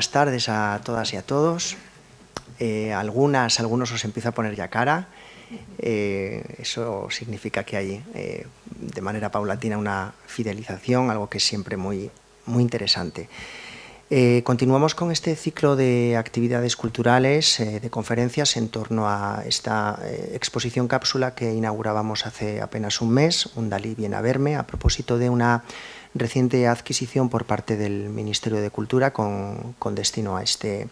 buenas tardes a todas y a todos. Algunos os empiezo a poner ya cara. Eso significa que hay de manera paulatina una fidelización, algo que es siempre muy interesante. Continuamos con este ciclo de actividades culturales, de conferencias en torno a esta exposición cápsula que inaugurábamos hace apenas un mes, Un Dalí viene a verme, a propósito de una reciente adquisición por parte del Ministerio de Cultura con destino a este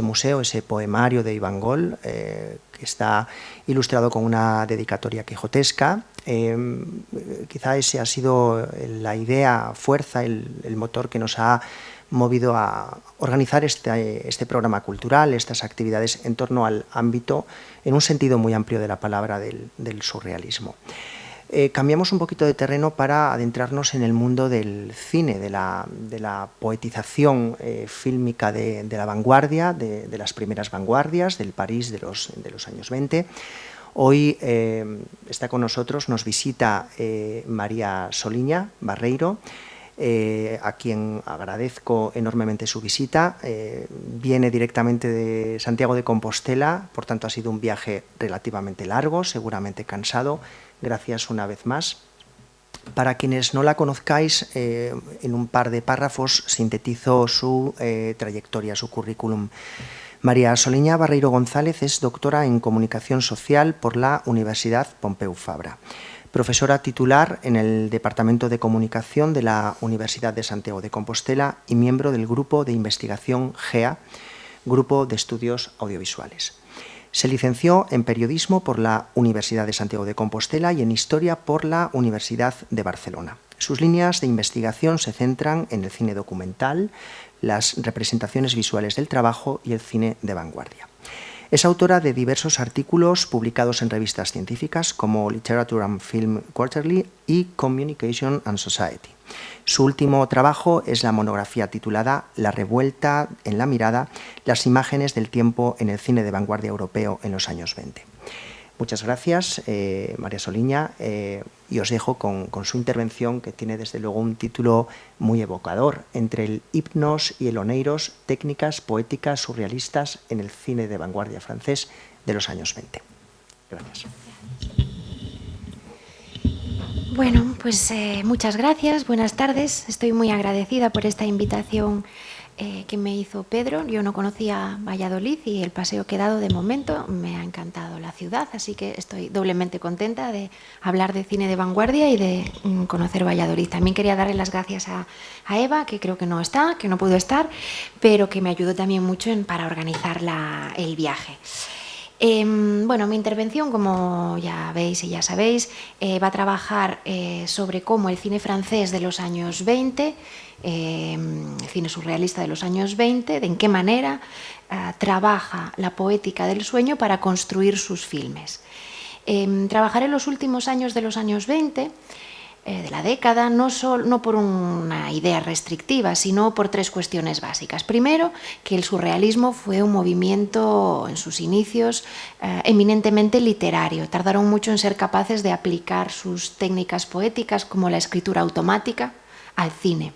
museo, ese poemario de Iván Gol, que está ilustrado con una dedicatoria quijotesca. Quizá ese ha sido la idea, fuerza, el motor que nos ha movido a organizar este programa cultural, estas actividades en torno al ámbito, en un sentido muy amplio de la palabra, del surrealismo. Cambiamos un poquito de terreno para adentrarnos en el mundo del cine, de la poetización fílmica de la vanguardia, de las primeras vanguardias, del París de los años 20. Hoy está con nosotros, nos visita María Soliña Barreiro, a quien agradezco enormemente su visita. Viene directamente de Santiago de Compostela, por tanto ha sido un viaje relativamente largo, seguramente cansado. Gracias una vez más. Para quienes no la conozcáis, en un par de párrafos sintetizo su trayectoria, su currículum. María Soliña Barreiro González es doctora en Comunicación Social por la Universidad Pompeu Fabra. Profesora titular en el Departamento de Comunicación de la Universidad de Santiago de Compostela y miembro del Grupo de Investigación GEA, Grupo de Estudios Audiovisuales. Se licenció en Periodismo por la Universidad de Santiago de Compostela y en Historia por la Universidad de Barcelona. Sus líneas de investigación se centran en el cine documental, las representaciones visuales del trabajo y el cine de vanguardia. Es autora de diversos artículos publicados en revistas científicas como Literature and Film Quarterly y Communication and Society. Su último trabajo es la monografía titulada La revuelta en la mirada, las imágenes del tiempo en el cine de vanguardia europeo en los años 20. Muchas gracias, María Soliña, y os dejo con su intervención, que tiene desde luego un título muy evocador: Entre el hipnos y el oneiros, técnicas poéticas surrealistas en el cine de vanguardia francés de los años 20. Gracias. Bueno, pues muchas gracias, buenas tardes. Estoy muy agradecida por esta invitación que me hizo Pedro. Yo no conocía Valladolid y el paseo que he dado de momento me ha encantado la ciudad, así que estoy doblemente contenta de hablar de cine de vanguardia y de conocer Valladolid. También quería darle las gracias a Eva, que creo que no está, que no pudo estar, pero que me ayudó también mucho para organizar el viaje. Bueno, mi intervención, como ya veis y ya sabéis, va a trabajar sobre cómo el cine francés de los años 20, el cine surrealista de los años 20, de en qué manera trabaja la poética del sueño para construir sus filmes. Trabajaré los últimos años de los años 20, de la década, no por una idea restrictiva, sino por tres cuestiones básicas. Primero, que el surrealismo fue un movimiento en sus inicios eminentemente literario. Tardaron mucho en ser capaces de aplicar sus técnicas poéticas, como la escritura automática, al cine.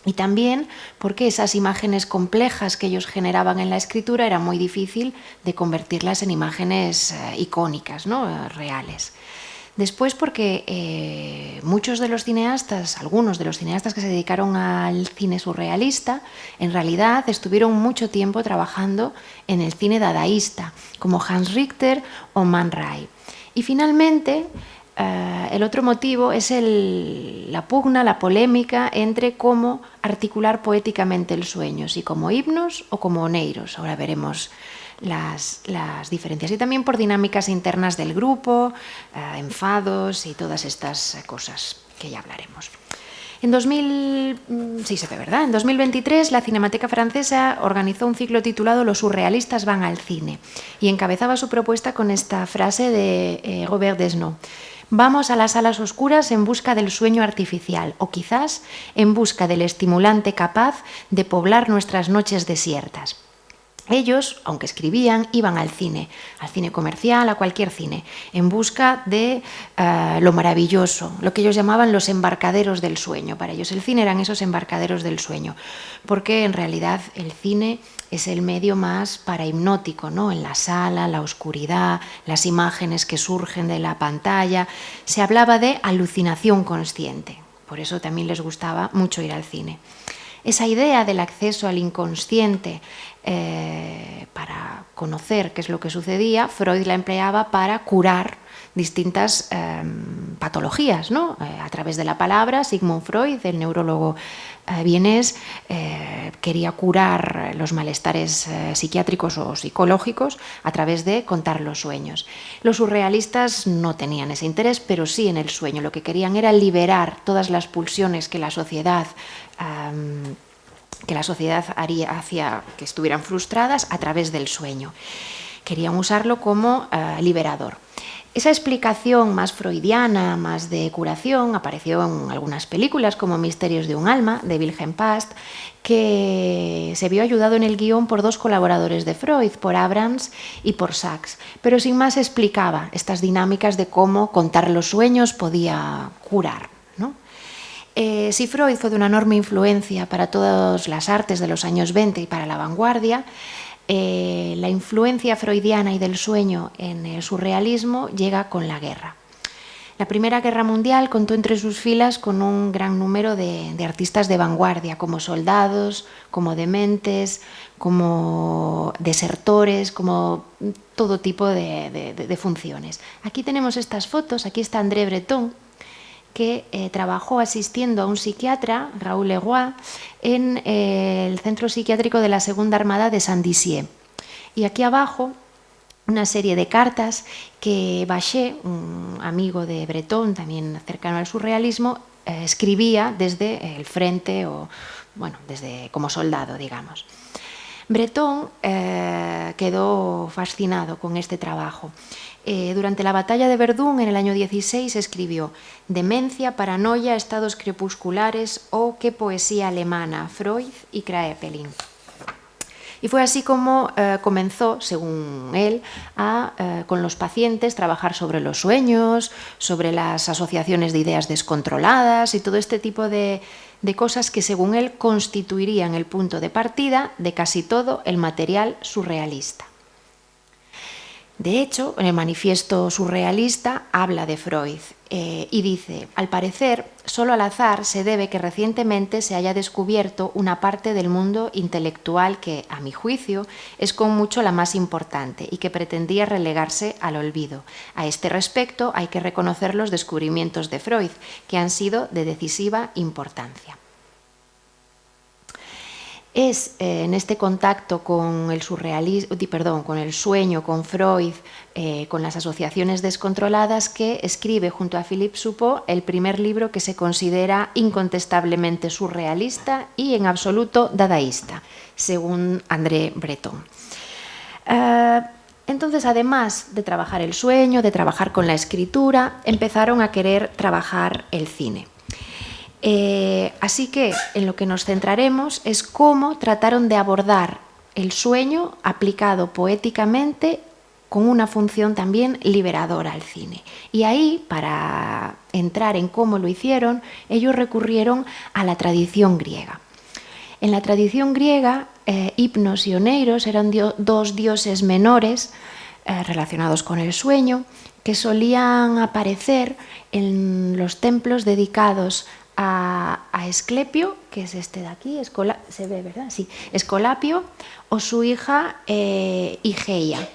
Y también porque esas imágenes complejas que ellos generaban en la escritura era muy difícil de convertirlas en imágenes icónicas, ¿no? Reales. Después porque muchos de los cineastas, algunos de los cineastas que se dedicaron al cine surrealista, en realidad estuvieron mucho tiempo trabajando en el cine dadaísta, como Hans Richter o Man Ray. Y finalmente, el otro motivo es la pugna, la polémica entre cómo articular poéticamente el sueño, si como himnos o como oneiros. Ahora veremos las diferencias, y también por dinámicas internas del grupo, enfados y todas estas cosas que ya hablaremos. En 2023 la Cinemateca Francesa organizó un ciclo titulado Los surrealistas van al cine y encabezaba su propuesta con esta frase de Robert Desnos: vamos a las salas oscuras en busca del sueño artificial, o quizás en busca del estimulante capaz de poblar nuestras noches desiertas. Ellos, aunque escribían, iban al cine comercial, a cualquier cine, en busca de lo maravilloso, lo que ellos llamaban los embarcaderos del sueño. Para ellos el cine eran esos embarcaderos del sueño, porque en realidad el cine es el medio más parahipnótico, ¿no? En la sala, la oscuridad, las imágenes que surgen de la pantalla. Se hablaba de alucinación consciente, por eso también les gustaba mucho ir al cine. Esa idea del acceso al inconsciente para conocer qué es lo que sucedía, Freud la empleaba para curar distintas patologías, ¿no? A través de la palabra, Sigmund Freud, el neurólogo vienés, quería curar los malestares psiquiátricos o psicológicos a través de contar los sueños. Los surrealistas no tenían ese interés, pero sí en el sueño. Lo que querían era liberar todas las pulsiones que la sociedad hacía que estuvieran frustradas a través del sueño. Querían usarlo como liberador. Esa explicación más freudiana, más de curación, apareció en algunas películas como Misterios de un alma, de Wilhelm Past, que se vio ayudado en el guión por dos colaboradores de Freud, por Abrams y por Sachs, pero sin más explicaba estas dinámicas de cómo contar los sueños podía curar, ¿no? Si Freud fue de una enorme influencia para todas las artes de los años 20 y para la vanguardia, la influencia freudiana y del sueño en el surrealismo llega con la guerra. La Primera Guerra Mundial contó entre sus filas con un gran número de artistas de vanguardia, como soldados, como dementes, como desertores, como todo tipo de funciones. Aquí tenemos estas fotos, aquí está André Breton, que trabajó asistiendo a un psiquiatra, Raoul Leroy, en el centro psiquiátrico de la Segunda Armada de Saint-Dizier. Y aquí abajo una serie de cartas que Bachet, un amigo de Breton, también cercano al surrealismo, escribía desde el frente o, bueno, desde como soldado, digamos. Breton quedó fascinado con este trabajo. Durante la batalla de Verdún, en el año 16, escribió «Demencia, paranoia, estados crepusculares, oh, qué poesía alemana, Freud y Kraepelin». Y fue así como comenzó, según él, con los pacientes trabajar sobre los sueños, sobre las asociaciones de ideas descontroladas y todo este tipo de cosas que, según él, constituirían el punto de partida de casi todo el material surrealista. De hecho, en el manifiesto surrealista habla de Freud y dice, al parecer, solo al azar se debe que recientemente se haya descubierto una parte del mundo intelectual que, a mi juicio, es con mucho la más importante y que pretendía relegarse al olvido. A este respecto hay que reconocer los descubrimientos de Freud, que han sido de decisiva importancia. Es en este contacto con el con el sueño, con Freud, con las asociaciones descontroladas, que escribe junto a Philippe Soupault el primer libro que se considera incontestablemente surrealista y en absoluto dadaísta, según André Breton. Entonces, además de trabajar el sueño, de trabajar con la escritura, empezaron a querer trabajar el cine. Así que en lo que nos centraremos es cómo trataron de abordar el sueño aplicado poéticamente con una función también liberadora al cine. Y ahí, para entrar en cómo lo hicieron, ellos recurrieron a la tradición griega. En la tradición griega, Hipnos y Oneiros eran dos dioses menores relacionados con el sueño que solían aparecer en los templos dedicados a Esclepio, que es este de aquí, se ve, ¿verdad? Sí, Escolapio, o su hija Igeia.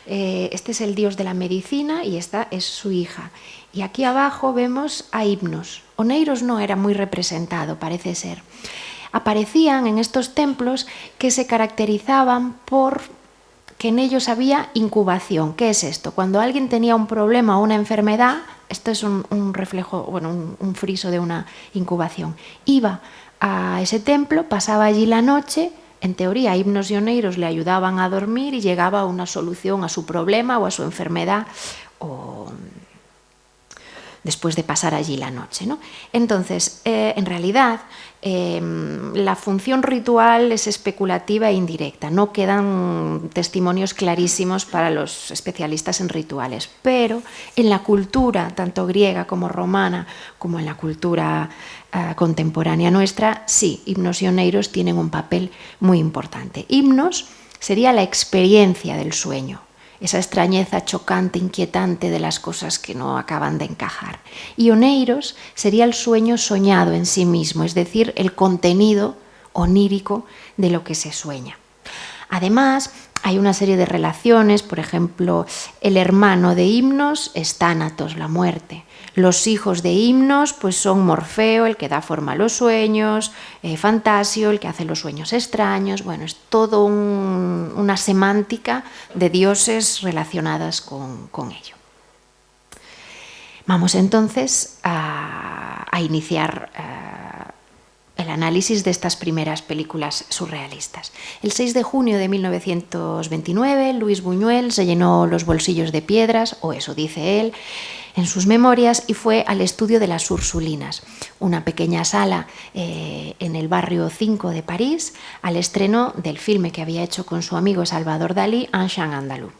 Este es el dios de la medicina y esta es su hija. Y aquí abajo vemos a Hipnos. Oneiros no era muy representado, parece ser. Aparecían en estos templos que se caracterizaban por que en ellos había incubación. ¿Qué es esto? Cuando alguien tenía un problema o una enfermedad, esto es un reflejo, bueno, un friso de una incubación. Iba a ese templo, pasaba allí la noche, en teoría Hipnos y Oneiros le ayudaban a dormir y llegaba a una solución a su problema o a su enfermedad después de pasar allí la noche, ¿no? Entonces, en realidad, la función ritual es especulativa e indirecta. No quedan testimonios clarísimos para los especialistas en rituales, pero en la cultura, tanto griega como romana, como en la cultura contemporánea nuestra, sí, himnos y oneiros tienen un papel muy importante. Himnos sería la experiencia del sueño, esa extrañeza chocante, inquietante de las cosas que no acaban de encajar. Y oneiros sería el sueño soñado en sí mismo, es decir, el contenido onírico de lo que se sueña. Además, hay una serie de relaciones, por ejemplo, el hermano de Himnos es Tánatos, la muerte. Los hijos de Himnos pues son Morfeo, el que da forma a los sueños, Fantasio, el que hace los sueños extraños. Bueno, es todo una semántica de dioses relacionadas con ello. Vamos entonces a iniciar el análisis de estas primeras películas surrealistas. El 6 de junio de 1929, Luis Buñuel se llenó los bolsillos de piedras, o eso dice él, en sus memorias, y fue al estudio de las Ursulinas, una pequeña sala en el barrio 5 de París, al estreno del filme que había hecho con su amigo Salvador Dalí, Un chant andalou.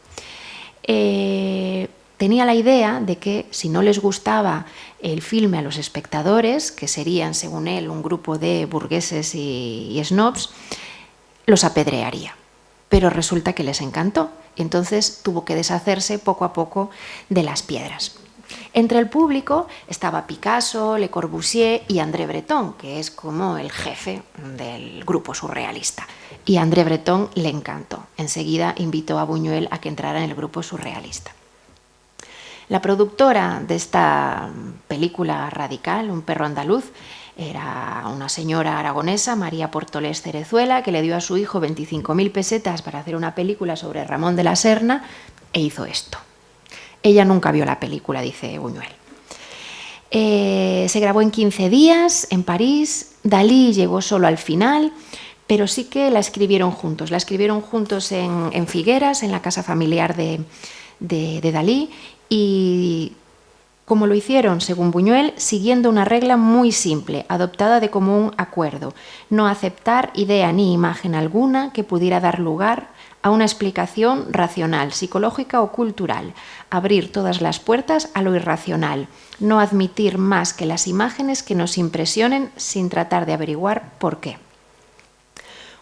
Tenía la idea de que si no les gustaba el filme a los espectadores, que serían, según él, un grupo de burgueses y snobs, los apedrearía. Pero resulta que les encantó, y entonces tuvo que deshacerse poco a poco de las piedras. Entre el público estaba Picasso, Le Corbusier y André Breton, que es como el jefe del grupo surrealista. Y a André Breton le encantó. Enseguida invitó a Buñuel a que entrara en el grupo surrealista. La productora de esta película radical, Un perro andaluz, era una señora aragonesa, María Portolés Cerezuela, que le dio a su hijo 25.000 pesetas para hacer una película sobre Ramón de la Serna, e hizo esto. Ella nunca vio la película, dice Buñuel. Se grabó en 15 días en París. Dalí llegó solo al final, pero sí que la escribieron juntos. La escribieron juntos en Figueras, en la casa familiar de Dalí, y como lo hicieron, según Buñuel, siguiendo una regla muy simple, adoptada de común acuerdo: no aceptar idea ni imagen alguna que pudiera dar lugar a una explicación racional, psicológica o cultural, abrir todas las puertas a lo irracional, no admitir más que las imágenes que nos impresionen sin tratar de averiguar por qué.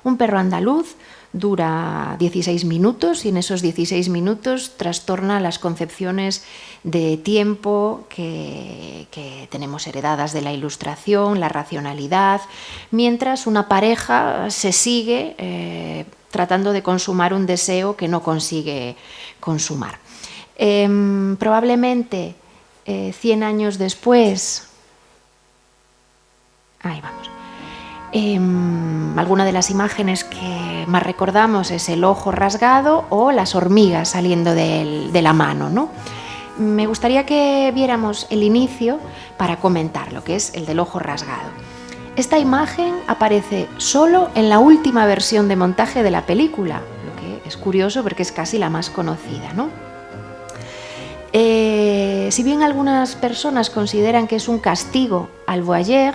Un perro andaluz dura 16 minutos y en esos 16 minutos trastorna las concepciones de tiempo que tenemos heredadas de la Ilustración, la racionalidad, mientras una pareja se sigue tratando de consumar un deseo que no consigue consumar. Probablemente 100 años después, ahí vamos. Alguna de las imágenes que más recordamos es el ojo rasgado o las hormigas saliendo de la mano, ¿no? Me gustaría que viéramos el inicio para comentar lo que es el del ojo rasgado. Esta imagen aparece solo en la última versión de montaje de la película, lo que es curioso porque es casi la más conocida, ¿no? Si bien algunas personas consideran que es un castigo al voyeur,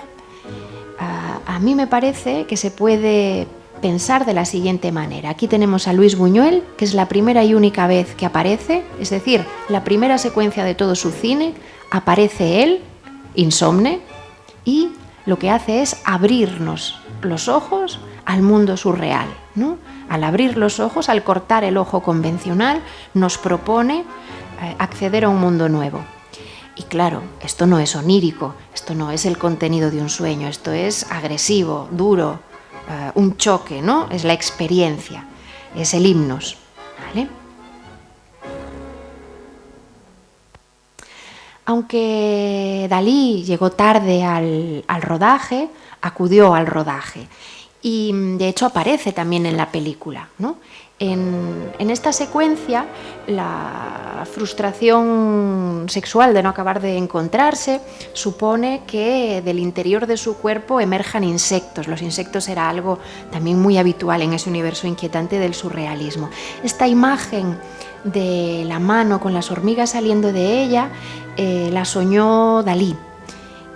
a mí me parece que se puede pensar de la siguiente manera. Aquí tenemos a Luis Buñuel, que es la primera y única vez que aparece, es decir, la primera secuencia de todo su cine, aparece él, insomne, y lo que hace es abrirnos los ojos al mundo surreal, ¿no? Al abrir los ojos, al cortar el ojo convencional, nos propone acceder a un mundo nuevo. Y claro, esto no es onírico, esto no es el contenido de un sueño, esto es agresivo, duro, un choque, ¿no? Es la experiencia, es el himnos, ¿vale? Aunque Dalí llegó tarde al rodaje, acudió al rodaje y de hecho aparece también en la película, ¿no? En esta secuencia, la frustración sexual de no acabar de encontrarse supone que del interior de su cuerpo emerjan insectos. Los insectos era algo también muy habitual en ese universo inquietante del surrealismo. Esta imagen de la mano con las hormigas saliendo de ella la soñó Dalí,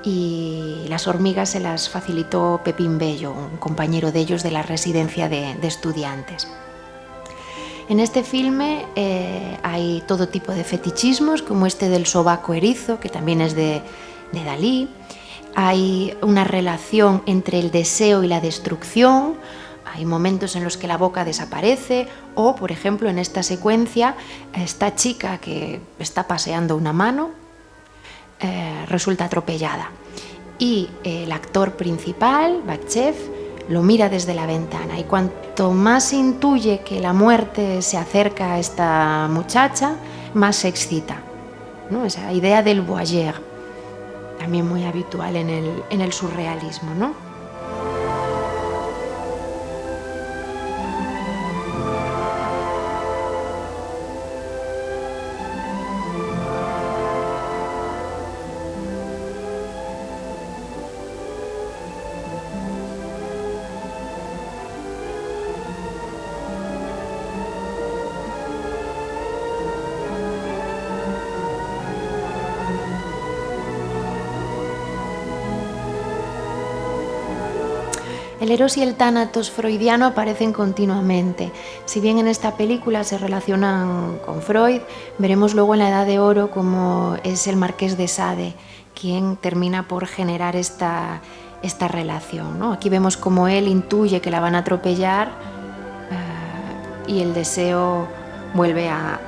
y las hormigas se las facilitó Pepín Bello, un compañero de ellos de la residencia de estudiantes. En este filme hay todo tipo de fetichismos, como este del sobaco erizo, que también es de Dalí. Hay una relación entre el deseo y la destrucción. Hay momentos en los que la boca desaparece, o, por ejemplo, en esta secuencia, esta chica que está paseando una mano resulta atropellada. Y el actor principal, Bakchev, lo mira desde la ventana, y cuanto más intuye que la muerte se acerca a esta muchacha, más se excita, ¿no? Esa idea del voyeur, también muy habitual en el surrealismo, ¿no? El eros y el tánatos freudiano aparecen continuamente. Si bien en esta película se relacionan con Freud, veremos luego en la Edad de Oro cómo es el Marqués de Sade quien termina por generar esta relación, ¿no? Aquí vemos cómo él intuye que la van a atropellar y el deseo vuelve a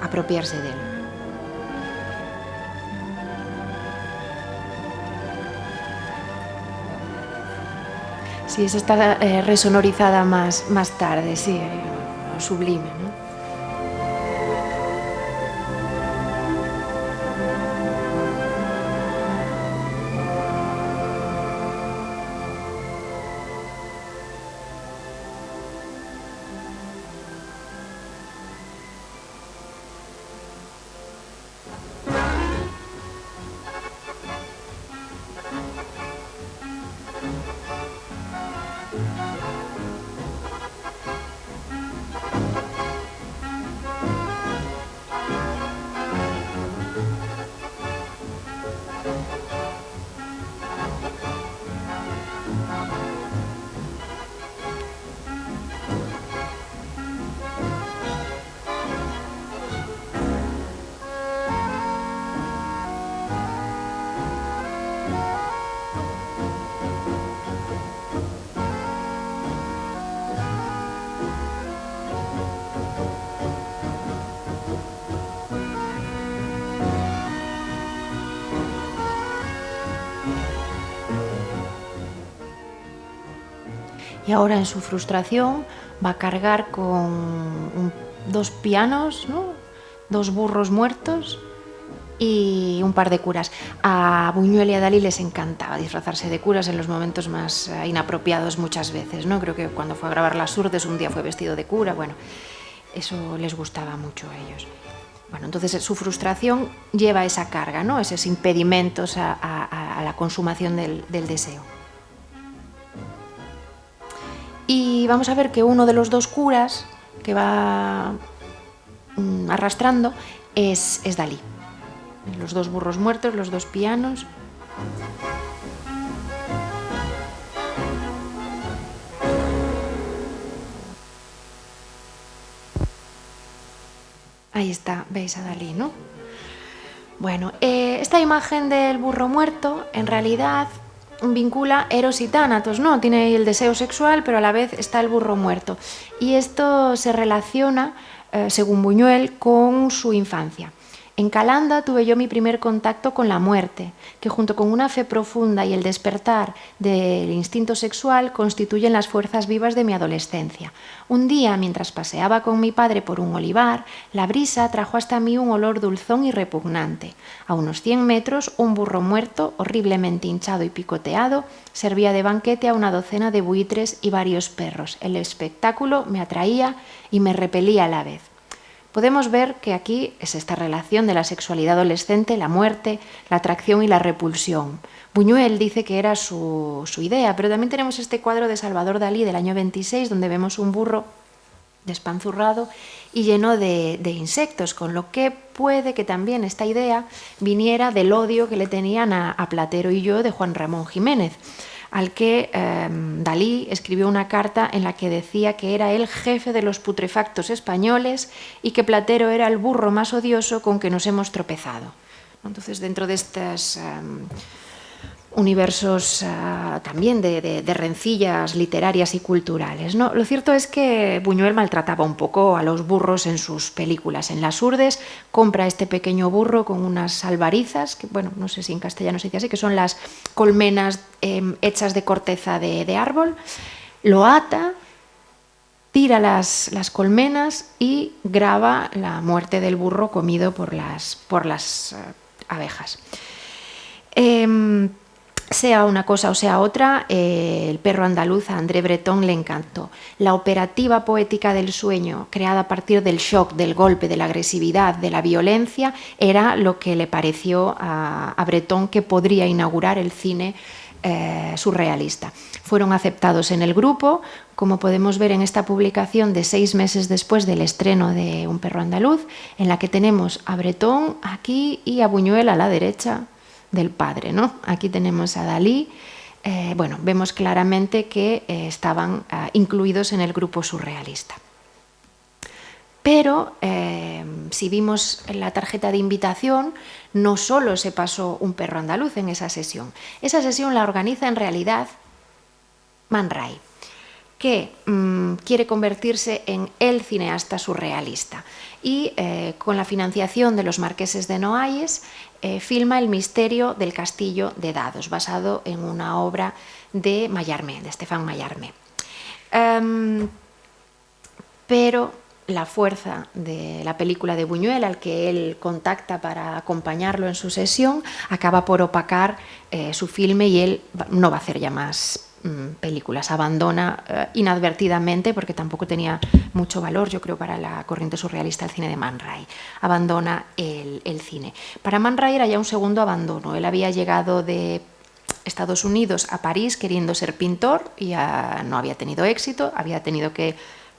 apropiarse de él. Sí, esa está resonorizada más tarde, sí, sublime, ¿no? Y ahora en su frustración va a cargar con 2 pianos, ¿no? 2 burros muertos y un par de curas. A Buñuel y a Dalí les encantaba disfrazarse de curas en los momentos más inapropiados muchas veces, ¿no? Creo que cuando fue a grabar Las Urdes un día fue vestido de cura, bueno, eso les gustaba mucho a ellos. Bueno, entonces su frustración lleva esa carga, ¿no? Esos impedimentos a la consumación del deseo. Y vamos a ver que uno de los 2 curas que va arrastrando es Dalí. Los 2 burros muertos, los 2 pianos. Ahí está, veis a Dalí, ¿no? Bueno, esta imagen del burro muerto en realidad vincula eros y tánatos, ¿no? Tiene el deseo sexual, pero a la vez está el burro muerto. Y esto se relaciona, según Buñuel, con su infancia. En Calanda tuve yo mi primer contacto con la muerte, que junto con una fe profunda y el despertar del instinto sexual constituyen las fuerzas vivas de mi adolescencia. Un día, mientras paseaba con mi padre por un olivar, la brisa trajo hasta mí un olor dulzón y repugnante. A unos 100 metros, un burro muerto, horriblemente hinchado y picoteado, servía de banquete a una docena de buitres y varios perros. El espectáculo me atraía y me repelía a la vez. Podemos ver que aquí es esta relación de la sexualidad adolescente, la muerte, la atracción y la repulsión. Buñuel dice que era su idea, pero también tenemos este cuadro de Salvador Dalí del año 26, donde vemos un burro despanzurrado y lleno de insectos, con lo que puede que también esta idea viniera del odio que le tenían a Platero y yo de Juan Ramón Jiménez, al que Dalí escribió una carta en la que decía que era el jefe de los putrefactos españoles y que Platero era el burro más odioso con que nos hemos tropezado. Entonces, dentro de estos universos también de rencillas literarias y culturales, ¿no? Lo cierto es que Buñuel maltrataba un poco a los burros en sus películas. En Las Urdes compra este pequeño burro con unas albarizas, que bueno, no sé si en castellano se dice así, que son las colmenas hechas de corteza de árbol, lo ata, tira las colmenas y graba la muerte del burro comido por las abejas. Sea una cosa o sea otra, El perro andaluz a André Breton le encantó. La operativa poética del sueño, creada a partir del shock, del golpe, de la agresividad, de la violencia, era lo que le pareció a Breton que podría inaugurar el cine surrealista. Fueron aceptados en el grupo, como podemos ver en esta publicación de 6 meses después del estreno de Un perro andaluz, en la que tenemos a Breton aquí y a Buñuel a la derecha del padre, ¿no? Aquí tenemos a Dalí. Bueno, vemos claramente que estaban incluidos en el grupo surrealista. Pero si vimos en la tarjeta de invitación, no solo se pasó Un perro andaluz en esa sesión. Esa sesión la organiza en realidad Man Ray, que quiere convertirse en el cineasta surrealista y con la financiación de los marqueses de Noailles filma El misterio del castillo de dados, basado en una obra de Mallarmé, de Stéphane Mallarmé. Pero la fuerza de la película de Buñuel, al que él contacta para acompañarlo en su sesión, acaba por opacar su filme y él no va a hacer ya más películas, abandona inadvertidamente, porque tampoco tenía mucho valor, yo creo, para la corriente surrealista el cine de Man Ray. Abandona el cine. Para Man Ray era ya un segundo abandono. Él había llegado de Estados Unidos a París queriendo ser pintor y no había tenido éxito, había tenido que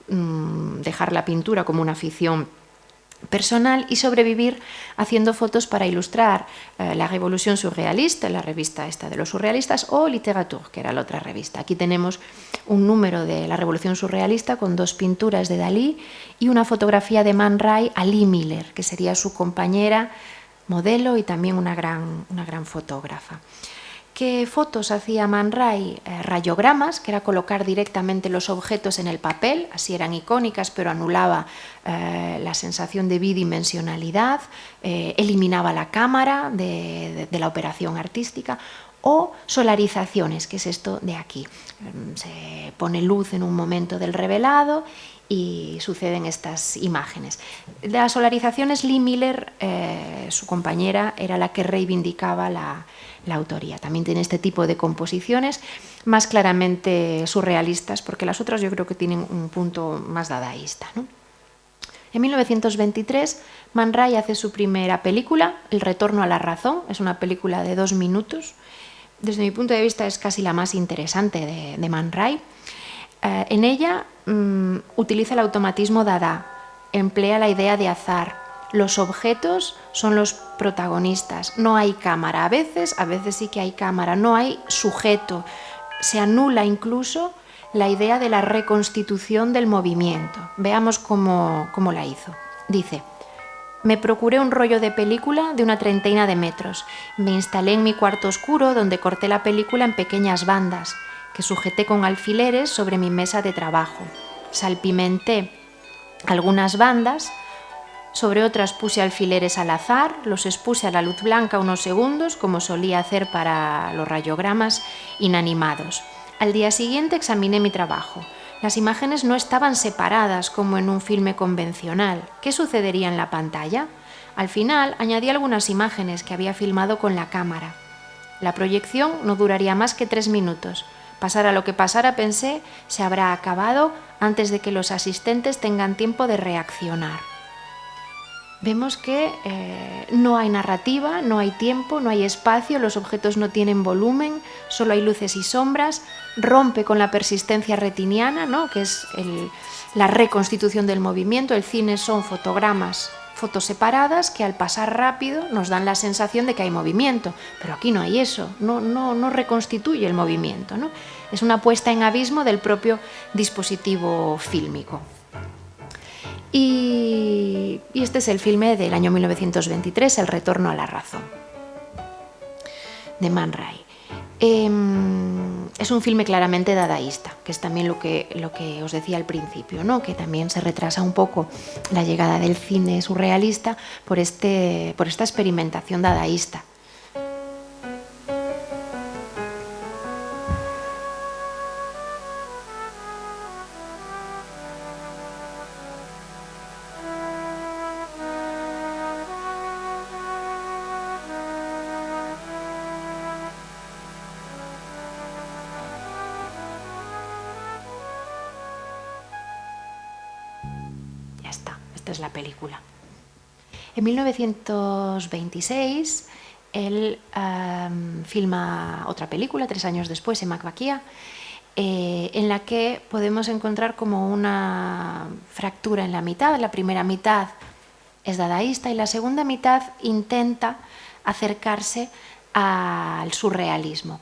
dejar la pintura como una afición personal y sobrevivir haciendo fotos para ilustrar la Revolución Surrealista, la revista esta de los surrealistas, o Literature, que era la otra revista. Aquí tenemos un número de la Revolución Surrealista con 2 pinturas de Dalí y una fotografía de Man Ray a Lee Miller, que sería su compañera, modelo y también una gran fotógrafa. ¿Qué fotos hacía Man Ray? Rayogramas, que era colocar directamente los objetos en el papel, así eran icónicas, pero anulaba la sensación de bidimensionalidad, eliminaba la cámara de la operación artística, o solarizaciones, que es esto de aquí. Se pone luz en un momento del revelado y suceden estas imágenes. De las solarizaciones, Lee Miller, su compañera, era la que reivindicaba la autoría. También tiene este tipo de composiciones más claramente surrealistas, porque las otras yo creo que tienen un punto más dadaísta, ¿no? En 1923, Man Ray hace su primera película, El retorno a la razón. Es una película de 2 minutos. Desde mi punto de vista es casi la más interesante de Man Ray. En ella utiliza el automatismo Dada, emplea la idea de azar. Los objetos son los protagonistas, no hay cámara, a veces sí que hay cámara, no hay sujeto, se anula incluso la idea de la reconstitución del movimiento. Veamos cómo la hizo. Dice: me procuré un rollo de película de una 30 de metros, me instalé en mi cuarto oscuro donde corté la película en pequeñas bandas, que sujeté con alfileres sobre mi mesa de trabajo. Salpimenté algunas bandas, sobre otras puse alfileres al azar, los expuse a la luz blanca unos segundos, como solía hacer para los rayogramas inanimados. Al día siguiente examiné mi trabajo. Las imágenes no estaban separadas como en un filme convencional. ¿Qué sucedería en la pantalla? Al final añadí algunas imágenes que había filmado con la cámara. La proyección no duraría más que 3 minutos. Pasara lo que pasara, pensé, se habrá acabado antes de que los asistentes tengan tiempo de reaccionar. vemos que no hay narrativa, no hay tiempo, no hay espacio, los objetos no tienen volumen, solo hay luces y sombras, rompe con la persistencia retiniana, ¿no? Que es la reconstitución del movimiento. El cine son fotogramas, fotos separadas que al pasar rápido nos dan la sensación de que hay movimiento, pero aquí no hay eso, no reconstituye el movimiento, ¿no? Es una puesta en abismo del propio dispositivo fílmico. Y este es el filme del año 1923, El retorno a la razón, de Man Ray. Es un filme claramente dadaísta, que es también lo que os decía al principio, ¿no? Que también se retrasa un poco la llegada del cine surrealista por esta experimentación dadaísta. Esta es la película. En 1926 él filma otra película, 3 años después, Emak Bakia, en la que podemos encontrar como una fractura en la mitad. La primera mitad es dadaísta y la segunda mitad intenta acercarse al surrealismo.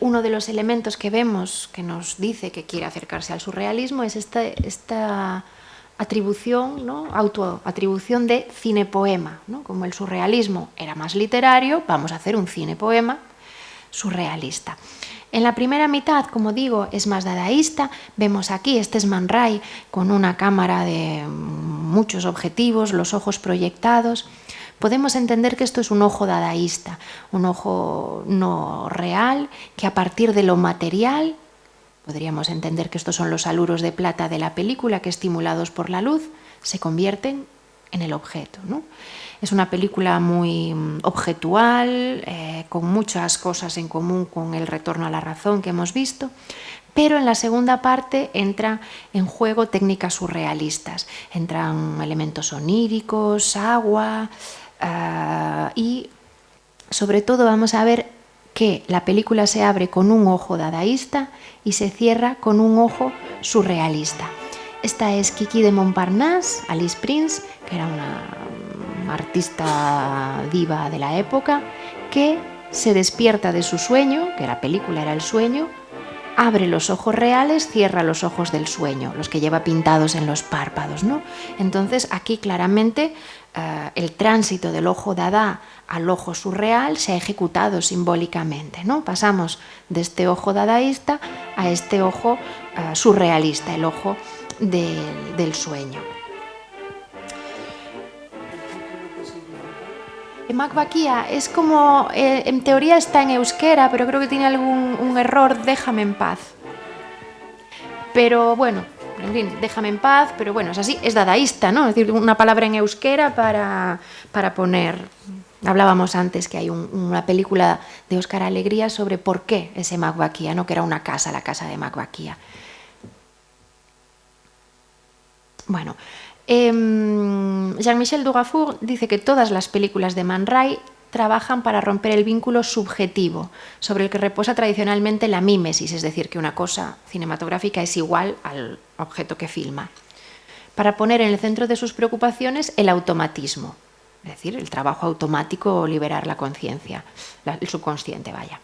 Uno de los elementos que vemos que nos dice que quiere acercarse al surrealismo es esta atribución, ¿no? Autoatribución de cinepoema, ¿no? Como el surrealismo era más literario, vamos a hacer un cinepoema surrealista. En la primera mitad, como digo, es más dadaísta. Vemos aquí, este es Man Ray con una cámara de muchos objetivos, los ojos proyectados. Podemos entender que esto es un ojo dadaísta, un ojo no real, que a partir de lo material, podríamos entender que estos son los aluros de plata de la película que, estimulados por la luz, se convierten en el objeto, ¿no? Es una película muy objetual, con muchas cosas en común con El retorno a la razón que hemos visto, pero en la segunda parte entra en juego técnicas surrealistas. Entran elementos oníricos, agua, y sobre todo vamos a ver que la película se abre con un ojo dadaísta y se cierra con un ojo surrealista. Esta es Kiki de Montparnasse, Alice Prince, que era una artista diva de la época, que se despierta de su sueño, que la película era el sueño, abre los ojos reales, cierra los ojos del sueño, los que lleva pintados en los párpados, ¿no? Entonces aquí claramente el tránsito del ojo dada al ojo surreal se ha ejecutado simbólicamente, ¿no? Pasamos de este ojo dadaísta a este ojo surrealista, el ojo del sueño. Emak Bakia es como, en teoría está en euskera, pero creo que tiene un error, déjame en paz. Pero bueno, en fin, déjame en paz, pero bueno, es así, es dadaísta, ¿no? Es decir, una palabra en euskera para poner. Hablábamos antes que hay una película de Óscar Alegría sobre por qué es Emak Bakia, ¿no? Que era una casa, la casa de Emak Bakia. Bueno, Jean-Michel Dugafour dice que todas las películas de Man Ray trabajan para romper el vínculo subjetivo sobre el que reposa tradicionalmente la mímesis, es decir, que una cosa cinematográfica es igual al objeto que filma, para poner en el centro de sus preocupaciones el automatismo, es decir, el trabajo automático o liberar la conciencia, el subconsciente, vaya.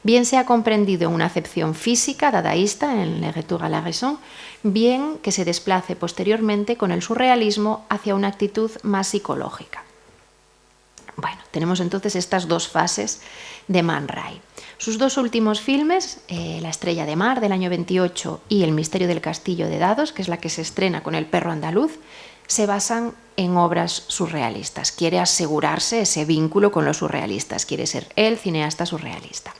Bien se ha comprendido una acepción física dadaísta en Le Retour à la Raison, bien que se desplace posteriormente con el surrealismo hacia una actitud más psicológica. Bueno, tenemos entonces estas dos fases de Man Ray. Sus dos últimos filmes, La estrella de mar del año 28 y El misterio del castillo de dados, que es la que se estrena con El perro andaluz, se basan en obras surrealistas. Quiere asegurarse ese vínculo con los surrealistas, quiere ser el cineasta surrealista.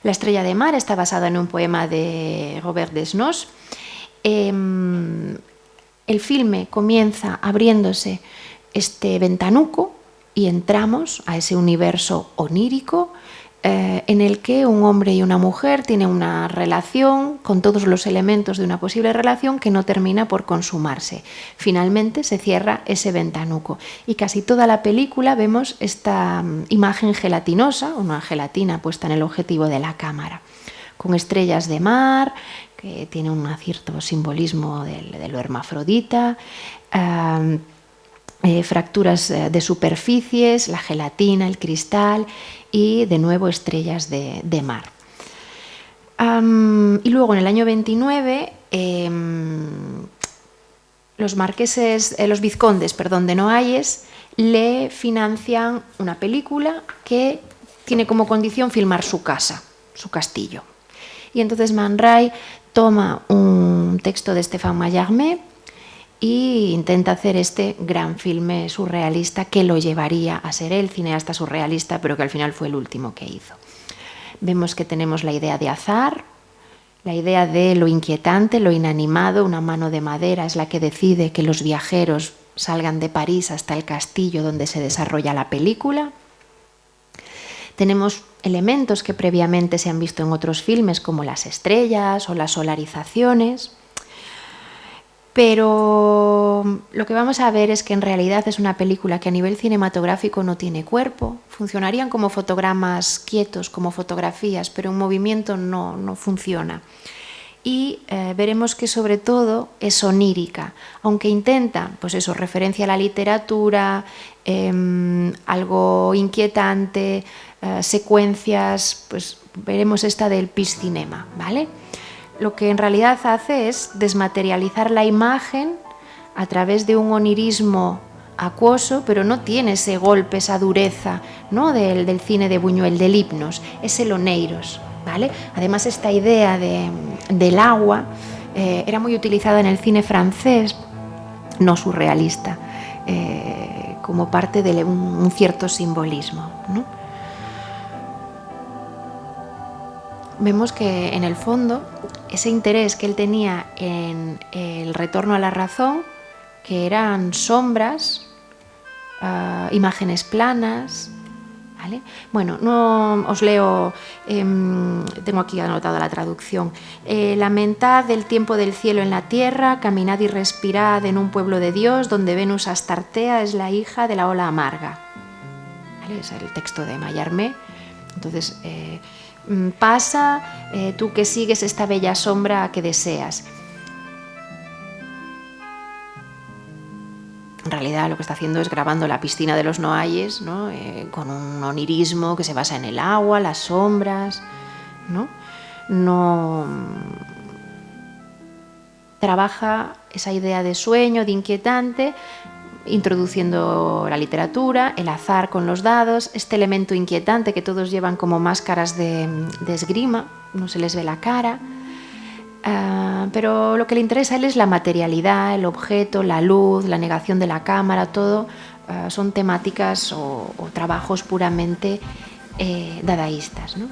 La estrella de mar está basada en un poema de Robert Desnos. El filme comienza abriéndose este ventanuco y entramos a ese universo onírico en el que un hombre y una mujer tienen una relación con todos los elementos de una posible relación que no termina por consumarse. Finalmente se cierra ese ventanuco y casi toda la película vemos esta imagen gelatinosa, una gelatina puesta en el objetivo de la cámara, con estrellas de mar, que tiene un cierto simbolismo de lo hermafrodita, fracturas de superficies, la gelatina, el cristal y de nuevo estrellas de mar. Y luego en el año 29 los vizcondes de Noailles le financian una película que tiene como condición filmar su casa, su castillo. Y entonces Man Ray toma un texto de Stéphane Mallarmé y intenta hacer este gran filme surrealista que lo llevaría a ser el cineasta surrealista, pero que al final fue el último que hizo. Vemos que tenemos la idea de azar, la idea de lo inquietante, lo inanimado. Una mano de madera es la que decide que los viajeros salgan de París hasta el castillo donde se desarrolla la película. Tenemos elementos que previamente se han visto en otros filmes, como las estrellas o las solarizaciones. Pero lo que vamos a ver es que en realidad es una película que a nivel cinematográfico no tiene cuerpo. Funcionarían como fotogramas quietos, como fotografías, pero en movimiento no funciona. Y veremos que sobre todo es onírica, aunque intenta, pues eso, referencia a la literatura, algo inquietante, secuencias, pues veremos esta del piscinema, ¿vale? Lo que en realidad hace es desmaterializar la imagen a través de un onirismo acuoso, pero no tiene ese golpe, esa dureza, ¿no?, del cine de Buñuel, del hipnos, es el oneiros, ¿vale? Además, esta idea del agua era muy utilizada en el cine francés, no surrealista, como parte de un cierto simbolismo, ¿no? Vemos que en el fondo ese interés que él tenía en el retorno a la razón, que eran sombras, imágenes planas, ¿vale? Bueno, no os leo, tengo aquí anotada la traducción. Lamentad del tiempo del cielo en la tierra, caminad y respirad en un pueblo de Dios, donde Venus Astartea es la hija de la ola amarga. ¿Vale? Es el texto de Mallarmé. Entonces, pasa, tú que sigues esta bella sombra que deseas. En realidad lo que está haciendo es grabando la piscina de los Noailles, ¿no? Con un onirismo que se basa en el agua, las sombras, ¿no? No trabaja esa idea de sueño, de inquietante, introduciendo la literatura, el azar con los dados, este elemento inquietante que todos llevan como máscaras de esgrima, no se les ve la cara, pero lo que le interesa a él es la materialidad, el objeto, la luz, la negación de la cámara, todo son temáticas o trabajos puramente dadaístas, ¿no?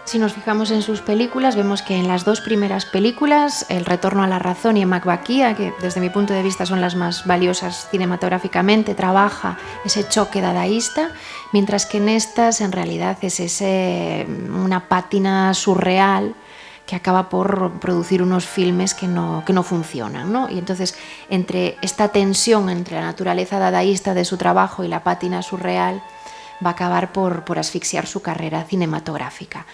Si nos fijamos en sus películas, vemos que en las dos primeras películas, El retorno a la razón y Emac-Baquía, que desde mi punto de vista son las más valiosas cinematográficamente, trabaja ese choque dadaísta, mientras que en estas en realidad es una pátina surreal que acaba por producir unos filmes que no funcionan, ¿no? Y entonces, entre esta tensión entre la naturaleza dadaísta de su trabajo y la pátina surreal, va a acabar por asfixiar su carrera cinematográfica.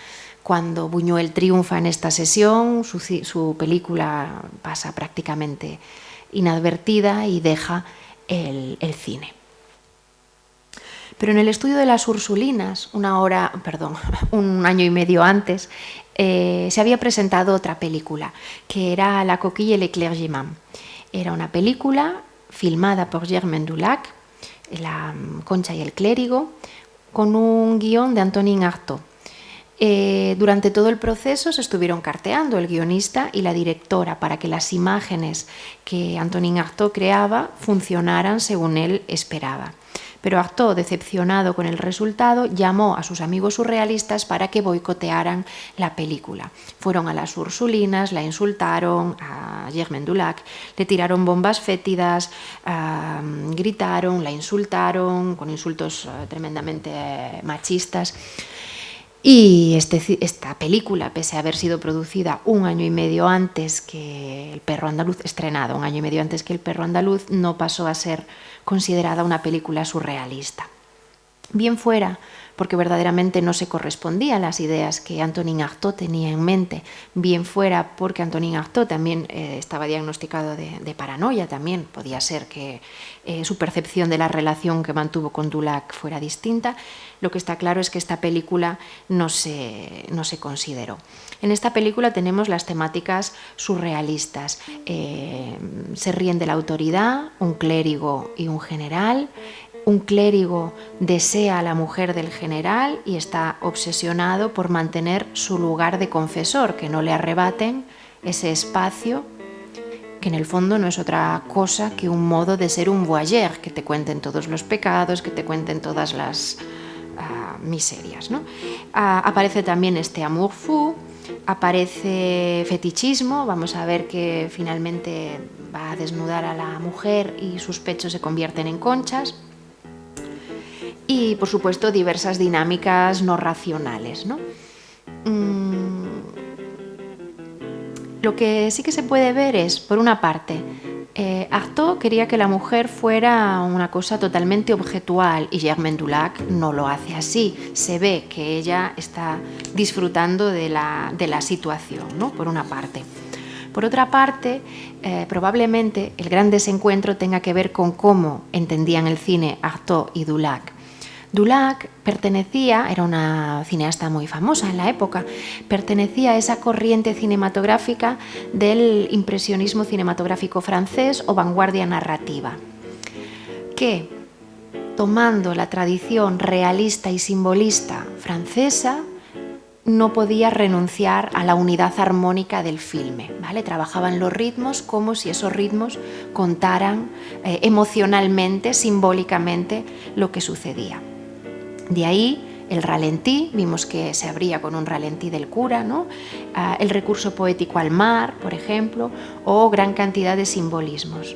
Cuando Buñuel triunfa en esta sesión, su película pasa prácticamente inadvertida y deja el cine. Pero en el estudio de las Ursulinas, un año y medio antes, se había presentado otra película, que era La coquille et le clergyman. Era una película filmada por Germaine Dulac, La Concha y el Clérigo, con un guión de Antonin Artaud. Durante todo el proceso se estuvieron carteando el guionista y la directora para que las imágenes que Antonin Artaud creaba funcionaran según él esperaba. Pero Artaud, decepcionado con el resultado, llamó a sus amigos surrealistas para que boicotearan la película. Fueron a las Ursulinas, la insultaron, a Germaine Dulac, le tiraron bombas fétidas, gritaron, la insultaron con insultos tremendamente machistas. Y esta película, pese a haber sido producida un año y medio antes que El perro andaluz, estrenada un año y medio antes que El perro andaluz, no pasó a ser considerada una película surrealista. Bien fuera porque verdaderamente no se correspondía a las ideas que Antonin Artaud tenía en mente, bien fuera porque Antonin Artaud también estaba diagnosticado de paranoia, también podía ser que su percepción de la relación que mantuvo con Dulac fuera distinta. Lo que está claro es que esta película no se consideró. En esta película tenemos las temáticas surrealistas. Se ríen de la autoridad, un clérigo y un general. Un clérigo desea a la mujer del general y está obsesionado por mantener su lugar de confesor, que no le arrebaten ese espacio, que en el fondo no es otra cosa que un modo de ser un voyeur, que te cuenten todos los pecados, que te cuenten todas las miserias, ¿no? Aparece también este amour fou, aparece fetichismo, vamos a ver que finalmente va a desnudar a la mujer y sus pechos se convierten en conchas. Y, por supuesto, diversas dinámicas no racionales, ¿no? Lo que sí que se puede ver es, por una parte, Artaud quería que la mujer fuera una cosa totalmente objetual y Germaine Dulac no lo hace así. Se ve que ella está disfrutando de la situación, ¿no? Por una parte. Por otra parte, probablemente el gran desencuentro tenga que ver con cómo entendían el cine Artaud y Dulac. Dulac era una cineasta muy famosa en la época, pertenecía a esa corriente cinematográfica del impresionismo cinematográfico francés o vanguardia narrativa, que, tomando la tradición realista y simbolista francesa, no podía renunciar a la unidad armónica del filme, ¿vale? Trabajaban los ritmos como si esos ritmos contaran emocionalmente, simbólicamente, lo que sucedía. De ahí el ralentí, vimos que se abría con un ralentí del cura, ¿no? El recurso poético al mar, por ejemplo, o gran cantidad de simbolismos.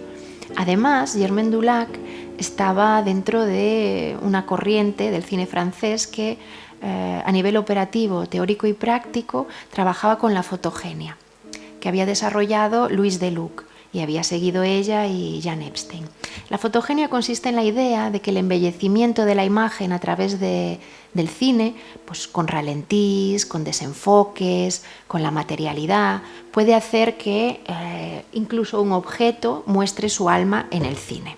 Además, Germaine Dulac estaba dentro de una corriente del cine francés que a nivel operativo, teórico y práctico trabajaba con la fotogenia, que había desarrollado Louis Deluc y había seguido ella y Jean Epstein. La fotogenia consiste en la idea de que el embellecimiento de la imagen a través del cine, pues con ralentís, con desenfoques, con la materialidad, puede hacer que incluso un objeto muestre su alma en el cine.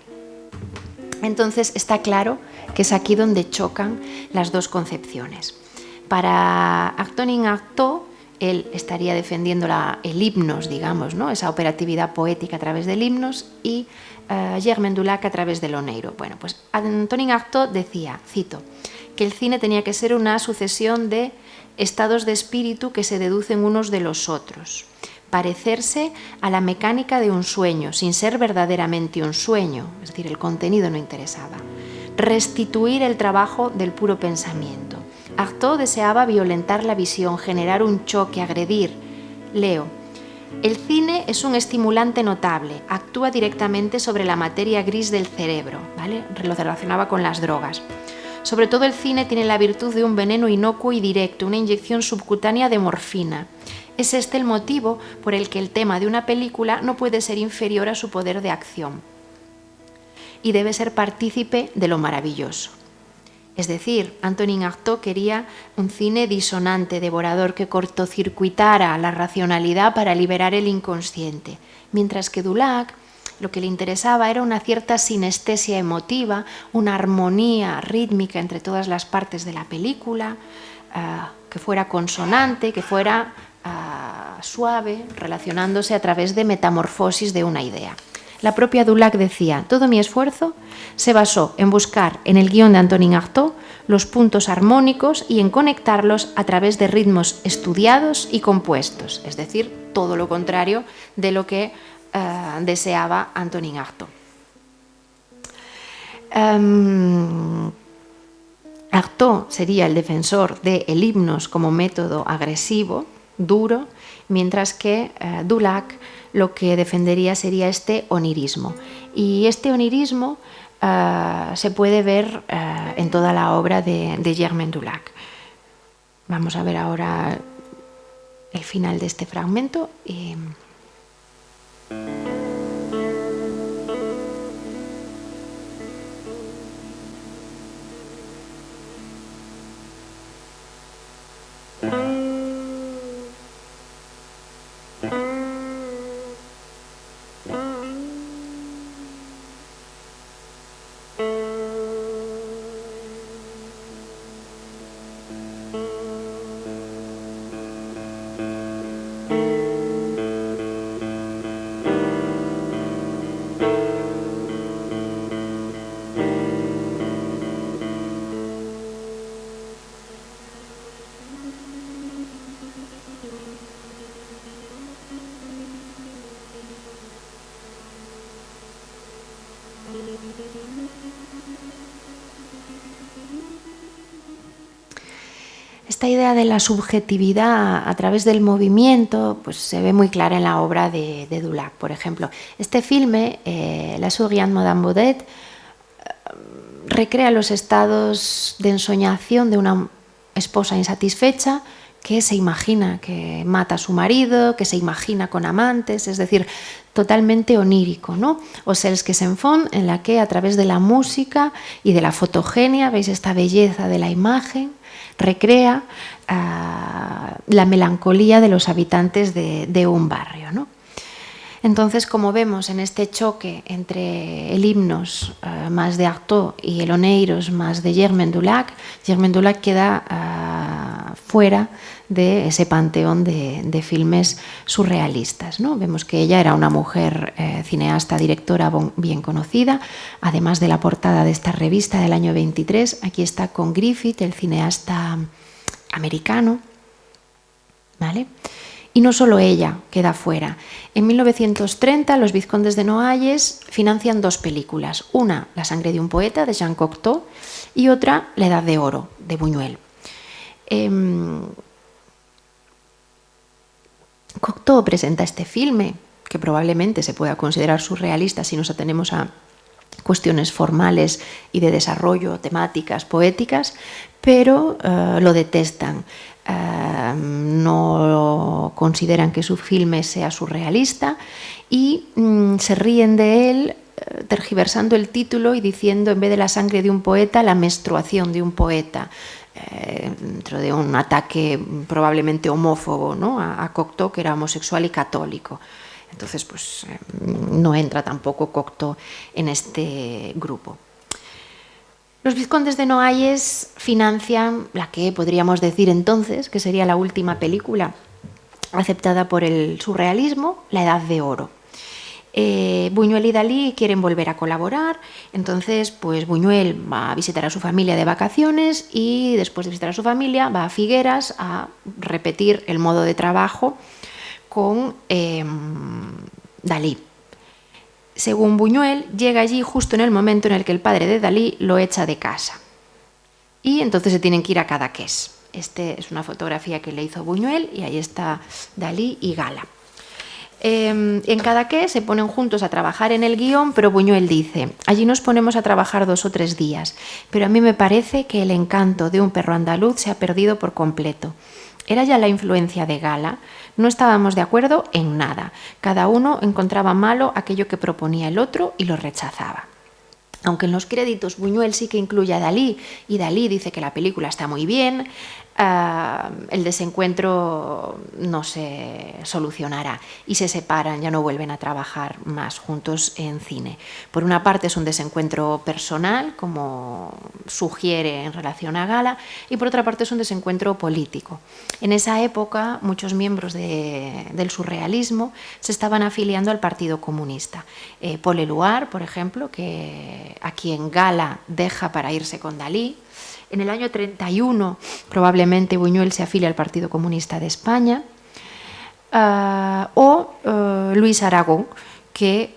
Entonces está claro que es aquí donde chocan las dos concepciones. Para Antonin Artaud, él estaría defendiendo el himnos, digamos, ¿no? Esa operatividad poética a través del himnos, y Germaine Dulac a través del oneiro. Bueno, pues Antonin Artaud decía, cito, que el cine tenía que ser una sucesión de estados de espíritu que se deducen unos de los otros, parecerse a la mecánica de un sueño, sin ser verdaderamente un sueño, es decir, el contenido no interesaba, restituir el trabajo del puro pensamiento. Artaud deseaba violentar la visión, generar un choque, agredir. Leo, el cine es un estimulante notable, actúa directamente sobre la materia gris del cerebro, ¿vale? Lo relacionaba con las drogas. Sobre todo el cine tiene la virtud de un veneno inocuo y directo, una inyección subcutánea de morfina. Es este el motivo por el que el tema de una película no puede ser inferior a su poder de acción y debe ser partícipe de lo maravilloso. Es decir, Antonin Artaud quería un cine disonante, devorador, que cortocircuitara la racionalidad para liberar el inconsciente, mientras que Dulac lo que le interesaba era una cierta sinestesia emotiva, una armonía rítmica entre todas las partes de la película, que fuera consonante, que fuera suave, relacionándose a través de metamorfosis de una idea. La propia Dulac decía: todo mi esfuerzo se basó en buscar en el guión de Antonin Artaud los puntos armónicos y en conectarlos a través de ritmos estudiados y compuestos, es decir, todo lo contrario de lo que deseaba Antonin Artaud. Artaud sería el defensor del himnos como método agresivo, duro, mientras que Dulac lo que defendería sería este onirismo. Y este onirismo se puede ver en toda la obra de Germain Dulac. Vamos a ver ahora el final de este fragmento. Esta idea de la subjetividad a través del movimiento pues se ve muy clara en la obra de Dulac. Por ejemplo, este filme, La Souriante Madame Baudet, recrea los estados de ensoñación de una esposa insatisfecha que se imagina que mata a su marido, que se imagina con amantes, es decir, totalmente onírico, ¿no? O Celles que s'en font, en la que a través de la música y de la fotogenia, veis esta belleza de la imagen, recrea la melancolía de los habitantes de un barrio, ¿no? Entonces, como vemos en este choque entre el himnos más de Artaud y el oneiros más de Germain Dulac queda fuera de ese panteón de filmes surrealistas, ¿no? Vemos que ella era una mujer cineasta, directora bien conocida, además de la portada de esta revista del año 23. Aquí está con Griffith, el cineasta americano, ¿vale? Y no solo ella queda fuera. En 1930 los vizcondes de Noailles financian dos películas. Una, La sangre de un poeta, de Jean Cocteau, y otra, La edad de oro, de Buñuel. Cocteau presenta este filme, que probablemente se pueda considerar surrealista si nos atenemos a cuestiones formales y de desarrollo, temáticas, poéticas, pero lo detestan. No consideran que su filme sea surrealista y se ríen de él tergiversando el título y diciendo, en vez de la sangre de un poeta, la menstruación de un poeta, dentro de un ataque probablemente homófobo, ¿no? a Cocteau, que era homosexual y católico. Entonces, pues no entra tampoco Cocteau en este grupo. Los vizcondes de Noailles financian la que podríamos decir entonces que sería la última película aceptada por el surrealismo, La edad de oro. Buñuel y Dalí quieren volver a colaborar, entonces pues Buñuel va a visitar a su familia de vacaciones y después de visitar a su familia va a Figueras a repetir el modo de trabajo con Dalí. Según Buñuel, llega allí justo en el momento en el que el padre de Dalí lo echa de casa. Y entonces se tienen que ir a Cadaqués. Este es una fotografía que le hizo Buñuel y ahí está Dalí y Gala. En Cadaqués se ponen juntos a trabajar en el guión, pero Buñuel dice: allí nos ponemos a trabajar 2 o 3 días, pero a mí me parece que el encanto de un perro andaluz se ha perdido por completo. Era ya la influencia de Gala. No estábamos de acuerdo en nada. Cada uno encontraba malo aquello que proponía el otro y lo rechazaba. Aunque en los créditos Buñuel sí que incluye a Dalí, y Dalí dice que la película está muy bien, el desencuentro no se solucionará y se separan, ya no vuelven a trabajar más juntos en cine. Por una parte es un desencuentro personal, como sugiere en relación a Gala, y por otra parte es un desencuentro político. En esa época muchos miembros del surrealismo se estaban afiliando al Partido Comunista. Paul Éluard, por ejemplo, a quien Gala deja para irse con Dalí. En el año 31 probablemente Buñuel se afilia al Partido Comunista de España, o Luis Aragón, que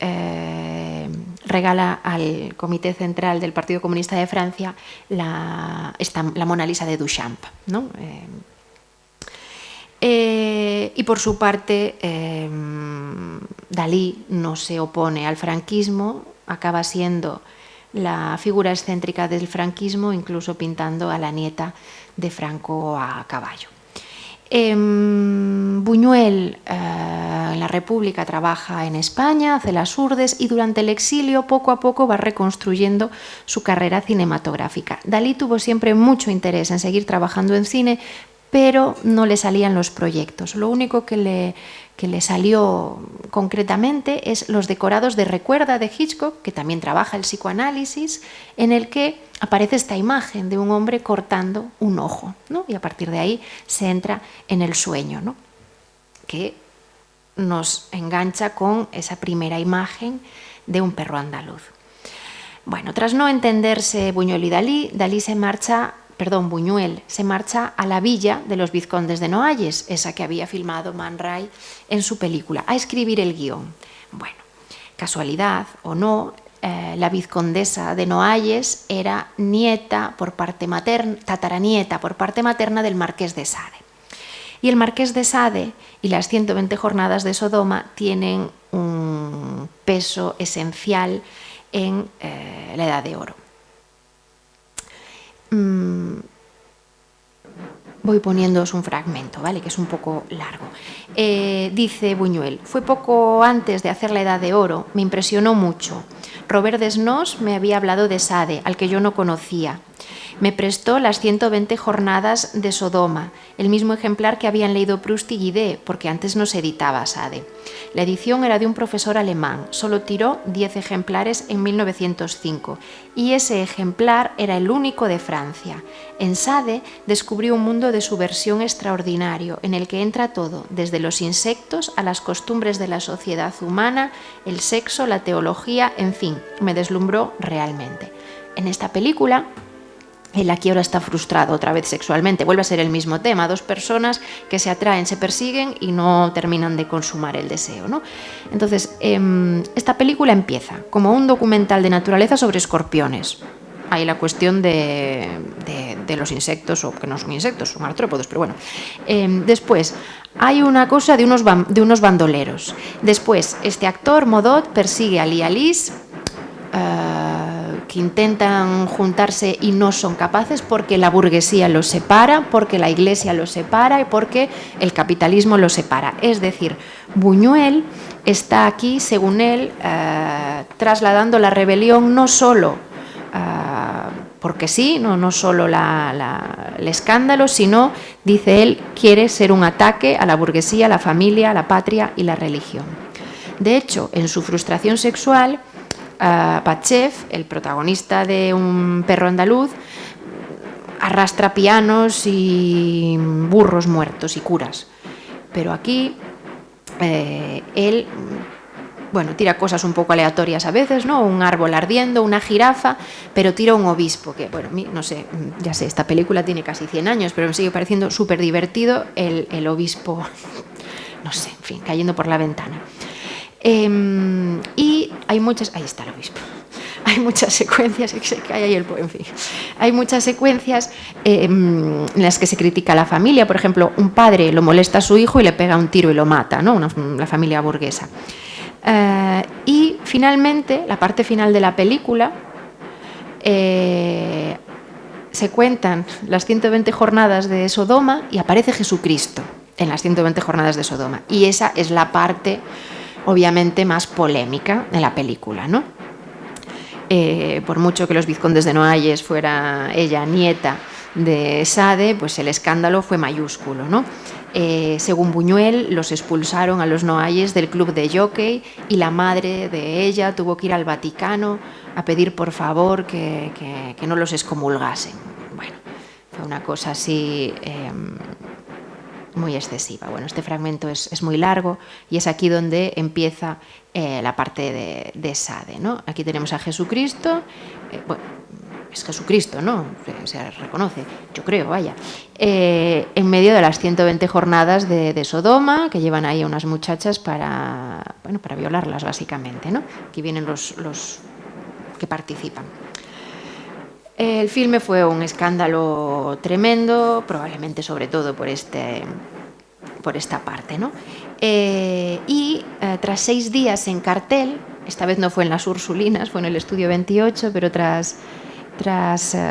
regala al Comité Central del Partido Comunista de Francia la Mona Lisa de Duchamp, ¿no? Y por su parte, Dalí no se opone al franquismo, acaba siendo la figura excéntrica del franquismo, incluso pintando a la nieta de Franco a caballo. Buñuel en la República trabaja en España, hace las urdes y durante el exilio poco a poco va reconstruyendo su carrera cinematográfica. Dalí tuvo siempre mucho interés en seguir trabajando en cine, pero no le salían los proyectos. Lo único que le salió concretamente es Los decorados de Recuerda de Hitchcock, que también trabaja el psicoanálisis, en el que aparece esta imagen de un hombre cortando un ojo, ¿no? Y a partir de ahí se entra en el sueño, ¿no? Que nos engancha con esa primera imagen de un perro andaluz. Bueno, tras no entenderse Buñuel y Buñuel se marcha a la villa de los vizcondes de Noailles, esa que había filmado Man Ray en su película, a escribir el guión. Bueno, casualidad o no, la vizcondesa de Noailles era nieta por parte materna, tataranieta por parte materna del marqués de Sade. Y el marqués de Sade y las 120 jornadas de Sodoma tienen un peso esencial en la Edad de Oro. Voy poniéndoos un fragmento, ¿vale? Que es un poco largo. Dice Buñuel: fue poco antes de hacer la Edad de Oro, me impresionó mucho. Robert Desnos me había hablado de Sade, al que yo no conocía. Me prestó las 120 jornadas de Sodoma, el mismo ejemplar que habían leído Proust y Guidé, porque antes no se editaba Sade. La edición era de un profesor alemán, solo tiró 10 ejemplares en 1905, y ese ejemplar era el único de Francia. En Sade descubrió un mundo de subversión extraordinario, en el que entra todo, desde los insectos a las costumbres de la sociedad humana, el sexo, la teología, en fin, me deslumbró realmente. En esta película, él aquí ahora está frustrado otra vez sexualmente. Vuelve a ser el mismo tema, dos personas que se atraen, se persiguen y no terminan de consumar el deseo, ¿no? Entonces, esta película empieza como un documental de naturaleza sobre escorpiones. Hay la cuestión de los insectos, o que no son insectos, son artrópodos, pero bueno. Después, hay una cosa de unos bandoleros. Después, este actor, Modot, persigue a Lee Alice, que intentan juntarse y no son capaces porque la burguesía los separa, porque la iglesia los separa y porque el capitalismo los separa. Es decir, Buñuel está aquí, según él, trasladando la rebelión no solo porque sí, no solo el escándalo, sino, dice él, quiere ser un ataque a la burguesía, a la familia, a la patria y la religión. De hecho, en su frustración sexual, Pachev, el protagonista de Un perro andaluz, arrastra pianos y burros muertos y curas. Pero aquí él, bueno, tira cosas un poco aleatorias a veces, ¿no? Un árbol ardiendo, una jirafa, pero tira un obispo, que, bueno, no sé, ya sé, esta película tiene casi 100 años, pero me sigue pareciendo súper divertido el obispo, no sé, en fin, cayendo por la ventana. Y hay muchas, ahí está el obispo, hay muchas secuencias, en fin, hay muchas secuencias en las que se critica a la familia. Por ejemplo, un padre lo molesta a su hijo y le pega un tiro y lo mata, ¿no? La familia burguesa. Y finalmente, la parte final de la película, se cuentan las 120 jornadas de Sodoma y aparece Jesucristo en las 120 jornadas de Sodoma. Y esa es la parte, obviamente, más polémica de la película, ¿no? Por mucho que Los vizcondes de Noailles fuera ella nieta de Sade, pues el escándalo fue mayúsculo, ¿no? Según Buñuel, los expulsaron a los Noailles del club de jockey y la madre de ella tuvo que ir al Vaticano a pedir por favor que no los excomulgasen. Bueno, fue una cosa así muy excesiva. Bueno, este fragmento es muy largo y es aquí donde empieza la parte de Sade, ¿no? Aquí tenemos a Jesucristo, bueno, es Jesucristo, ¿no? Se reconoce, yo creo, vaya. En medio de las 120 jornadas de Sodoma, que llevan ahí a unas muchachas para violarlas, básicamente, ¿no? Aquí vienen los que participan. El filme fue un escándalo tremendo, probablemente sobre todo por esta parte, ¿no? Tras 6 días en cartel, esta vez no fue en las Ursulinas, fue en el Estudio 28, pero tras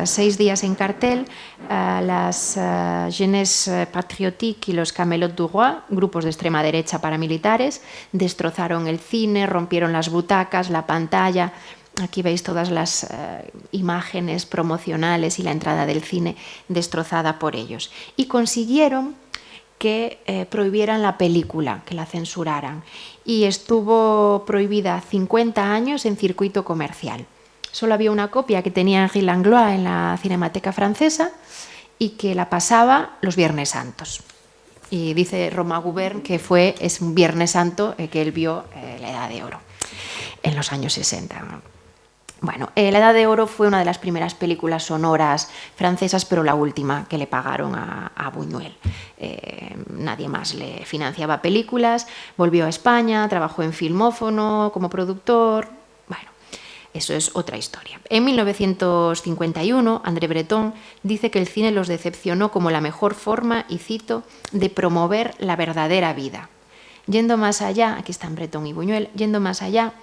6 días en cartel, las Jeunesse Patriotique y los Camelots du Roi, grupos de extrema derecha paramilitares, destrozaron el cine, rompieron las butacas, la pantalla. Aquí veis todas las imágenes promocionales y la entrada del cine destrozada por ellos. Y consiguieron que prohibieran la película, que la censuraran. Y estuvo prohibida 50 años en circuito comercial. Solo había una copia que tenía Henri Langlois en la Cinemateca Francesa y que la pasaba los Viernes Santos. Y dice Romain Gubern que es un Viernes Santo que él vio La Edad de Oro en los años 60. Bueno, La Edad de Oro fue una de las primeras películas sonoras francesas, pero la última que le pagaron a Buñuel. Nadie más le financiaba películas, volvió a España, trabajó en Filmófono como productor. Bueno, eso es otra historia. En 1951, André Breton dice que el cine los decepcionó como la mejor forma, y cito, de promover la verdadera vida. Yendo más allá, aquí están Breton y Buñuel, yendo más allá,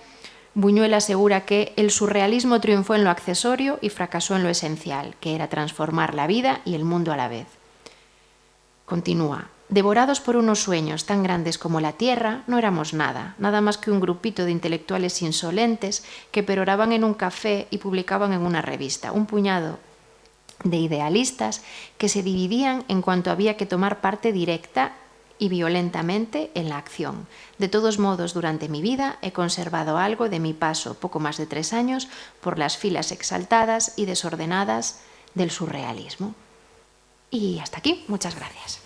Buñuel asegura que el surrealismo triunfó en lo accesorio y fracasó en lo esencial, que era transformar la vida y el mundo a la vez. Continúa. Devorados por unos sueños tan grandes como la tierra, no éramos nada más que un grupito de intelectuales insolentes que peroraban en un café y publicaban en una revista, un puñado de idealistas que se dividían en cuanto había que tomar parte directa y violentamente en la acción. De todos modos, durante mi vida he conservado algo de mi paso, poco más de 3 años, por las filas exaltadas y desordenadas del surrealismo. Y hasta aquí, muchas gracias.